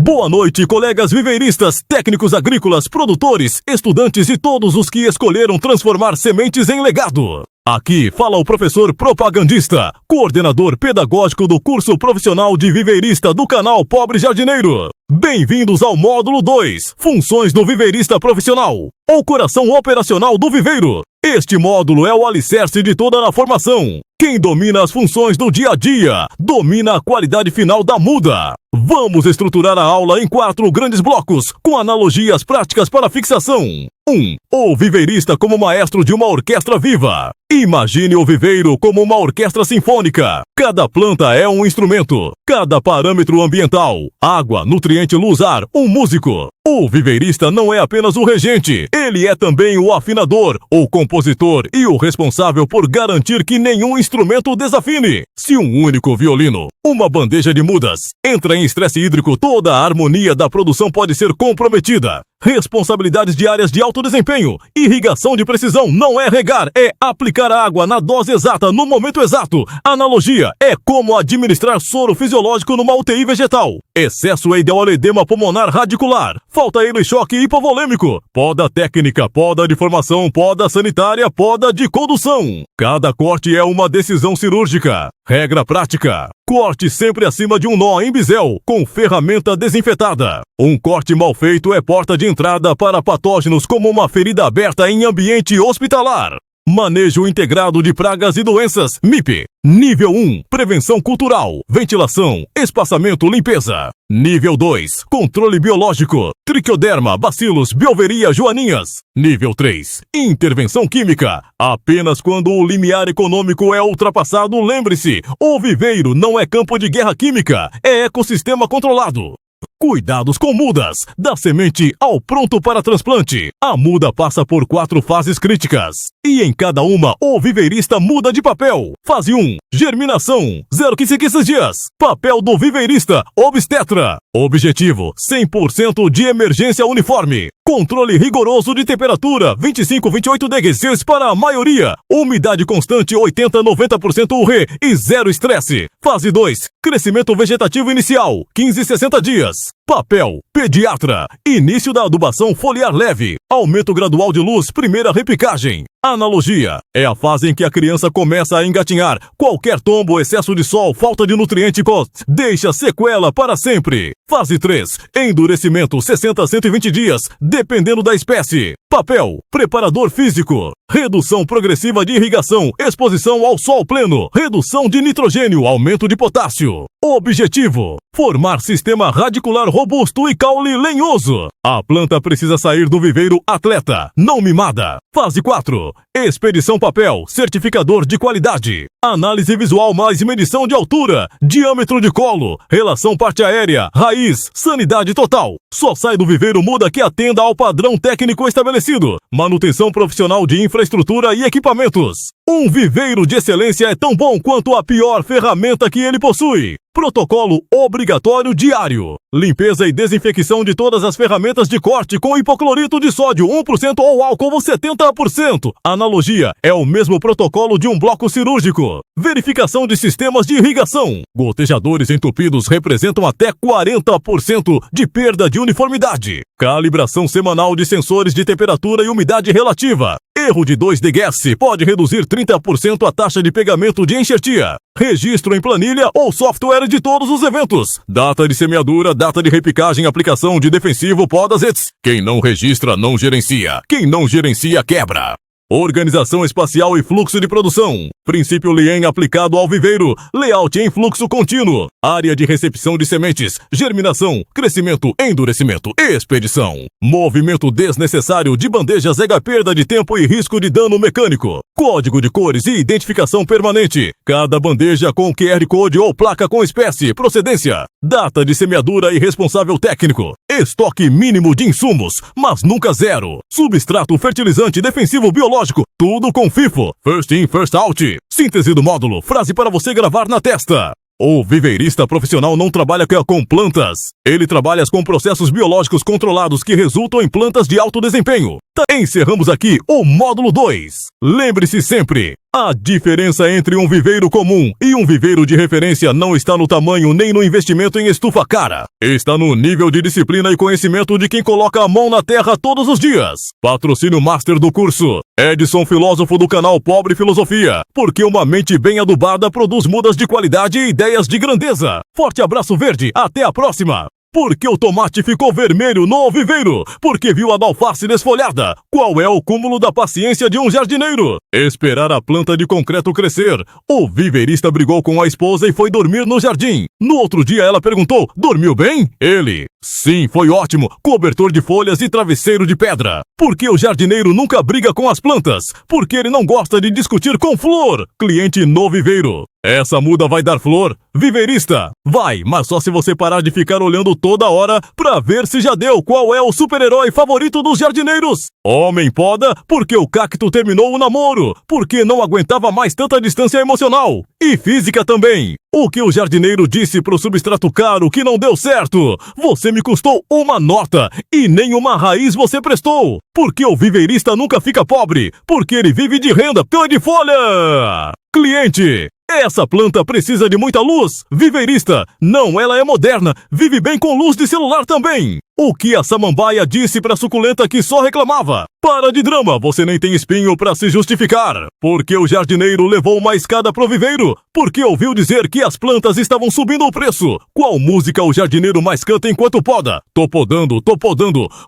Boa noite, colegas viveiristas, técnicos agrícolas, produtores, estudantes e todos os que escolheram transformar sementes em legado. Aqui fala o professor propagandista, coordenador pedagógico do curso profissional de viveirista do canal Pobre Jardineiro. Bem-vindos ao módulo 2, Funções do Viveirista Profissional, o coração operacional do viveiro. Este módulo é o alicerce de toda a formação. Quem domina as funções do dia a dia, domina a qualidade final da muda. Vamos estruturar a aula em 4 grandes blocos, com analogias práticas para fixação. 1. O viveirista como maestro de uma orquestra viva. Imagine o viveiro como uma orquestra sinfônica. Cada planta é um instrumento, cada parâmetro ambiental, água, nutriente, luz, ar, um músico. O viveirista não é apenas o regente, ele é também o afinador, o compositor e o responsável por garantir que nenhum instrumento desafine. Se um único violino, uma bandeja de mudas, entra em estresse hídrico, toda a harmonia da produção pode ser comprometida. Responsabilidades diárias de alto desempenho. Irrigação de precisão não é regar, é aplicar a água na dose exata, no momento exato. Analogia é como administrar soro fisiológico numa UTI vegetal. Excesso é igual ao edema pulmonar radicular. Falta halo e choque hipovolêmico. Poda técnica, poda de formação, poda sanitária, poda de condução. Cada corte é uma decisão cirúrgica. Regra prática. Corte sempre acima de um nó em bisel, com ferramenta desinfetada. Um corte mal feito é porta de entrada para patógenos como uma ferida aberta em ambiente hospitalar. Manejo integrado de pragas e doenças, MIP. Nível 1, prevenção cultural, ventilação, espaçamento, limpeza. Nível 2, controle biológico, triquioderma, bacilos, bioveria, joaninhas. Nível 3, intervenção química. Apenas quando o limiar econômico é ultrapassado, lembre-se, o viveiro não é campo de guerra química, é ecossistema controlado. Cuidados com mudas, da semente ao pronto para transplante. A muda passa por 4 fases críticas. E em cada uma, o viveirista muda de papel. Fase 1, germinação, 0,15 dias. Papel do viveirista, obstetra. Objetivo, 100% de emergência uniforme. Controle rigoroso de temperatura, 25-28 degrees para a maioria. Umidade constante, 80-90% UR e zero estresse. Fase 2, crescimento vegetativo inicial, 15-60 dias. Papel, pediatra. Início da adubação foliar leve. Aumento gradual de luz, primeira repicagem. Analogia é a fase em que a criança começa a engatinhar. Qualquer tombo, excesso de sol, falta de nutriente deixa sequela para sempre. Fase 3, endurecimento 60-120 dias, dependendo da espécie. Papel, preparador físico. Redução progressiva de irrigação, exposição ao sol pleno, redução de nitrogênio, aumento de potássio. Objetivo, formar sistema radicular robusto e caule lenhoso. A planta precisa sair do viveiro atleta, não mimada. Fase 4, expedição papel, certificador de qualidade. Análise visual mais medição de altura, diâmetro de colo, relação parte aérea, raiz, sanidade total. Só sai do viveiro muda que atenda ao padrão técnico estabelecido. Manutenção profissional de infraestrutura e equipamentos. Um viveiro de excelência é tão bom quanto a pior ferramenta que ele possui. Protocolo obrigatório diário. Limpeza e desinfecção de todas as ferramentas de corte com hipoclorito de sódio 1% ou álcool 70%. Analogia é o mesmo protocolo de um bloco cirúrgico. Verificação de sistemas de irrigação. Gotejadores entupidos representam até 40% de perda de uniformidade. Calibração semanal de sensores de temperatura e umidade relativa. Erro de 2 dgs pode reduzir 30% a taxa de pegamento de enxertia. Registro em planilha ou software de todos os eventos. Data de semeadura, data de repicagem, aplicação de defensivo, podas, etc. Quem não registra, não gerencia. Quem não gerencia, quebra. Organização espacial e fluxo de produção. Princípio Lien aplicado ao viveiro. Layout em fluxo contínuo. Área de recepção de sementes. Germinação, crescimento, endurecimento, expedição. Movimento desnecessário de bandejas é perda de tempo e risco de dano mecânico. Código de cores e identificação permanente. Cada bandeja com QR Code ou placa com espécie, procedência. Data de semeadura e responsável técnico. Estoque mínimo de insumos, mas nunca zero. Substrato fertilizante defensivo biológico, tudo com FIFO. First in, first out. Síntese do módulo, frase para você gravar na testa. O viveirista profissional não trabalha com plantas. Ele trabalha com processos biológicos controlados que resultam em plantas de alto desempenho. Encerramos aqui o módulo 2. Lembre-se sempre, A diferença entre um viveiro comum e um viveiro de referência não está no tamanho nem no investimento em estufa cara. Está no nível de disciplina e conhecimento de quem coloca a mão na terra todos os dias. Patrocínio master do curso: Edson, filósofo do canal Pobre Filosofia. Porque uma mente bem adubada produz mudas de qualidade e ideias de grandeza. Forte abraço verde, até a próxima! Porque o tomate ficou vermelho no viveiro? Porque viu a alface desfolhada? Qual é o cúmulo da paciência de um jardineiro? Esperar a planta de concreto crescer. O viveirista brigou com a esposa e foi dormir no jardim. No outro dia ela perguntou: dormiu bem? Ele: sim, foi ótimo, cobertor de folhas e travesseiro de pedra. Porque o jardineiro nunca briga com as plantas? Porque ele não gosta de discutir com flor. Cliente no viveiro: essa muda vai dar flor? Viveirista: vai, mas só se você parar de ficar olhando toda hora pra ver se já deu. Qual é o super-herói favorito dos jardineiros? Homem poda porque o cacto terminou o namoro, porque não aguentava mais tanta distância emocional. E física também. O que o jardineiro disse pro substrato caro que não deu certo? Você me custou uma nota e nenhuma raiz você prestou. Porque o viveirista nunca fica pobre, porque ele vive de renda, pé de folha. Cliente: essa planta precisa de muita luz. Viveirista: não, ela é moderna, vive bem com luz de celular também. O que a samambaia disse pra suculenta que só reclamava? Para de drama, você nem tem espinho pra se justificar. Porque o jardineiro levou uma escada pro viveiro? Porque ouviu dizer que as plantas estavam subindo o preço? Qual música o jardineiro mais canta enquanto poda? Tô podando,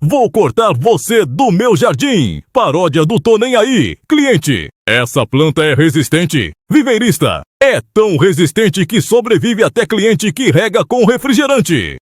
vou cortar você do meu jardim. Paródia do Tô Nem Aí. Cliente: essa planta é resistente. Viveirista: é tão resistente que sobrevive até cliente que rega com refrigerante.